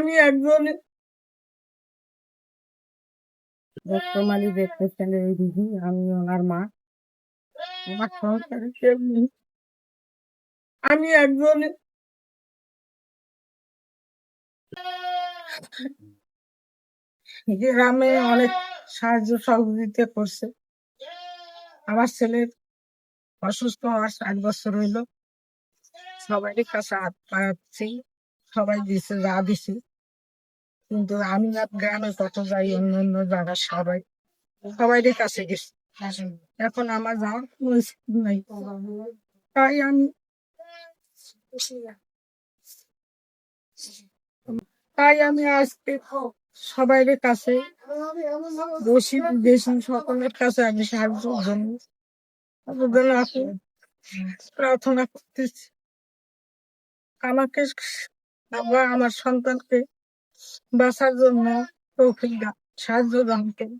আমি একজন বর্তমানে দেখতেছেন এই দিদি, আমি ওনার মা। আমার সংসারে কেউ নেই। আমি একজন গ্রামে অনেক সাহায্য সহযোগিতা করছে। আমার ছেলের অসুস্থ হওয়ার 7 বছর হইলো। সবারই কাছে হাত পাচ্ছি, সবাই দিছে যা দিছি, কিন্তু আমি আর গ্রামে কত যাই, অন্য অন্য জায়গায় সবাইরই কাছে গেছি। এখন আমার যাওয়ার কোনো স্কোপ নাই। তাই আমি আজকে সবাইয়ের কাছে বসি, বেশি সকলের কাছে আমি সাহায্য জন্য আবেদন আছে, প্রার্থনা করতেছি। আমাকে আল্লাহ আমার সন্তানকে বাঁচার জন্য তৌফিক দান, সাহায্য দান করুন।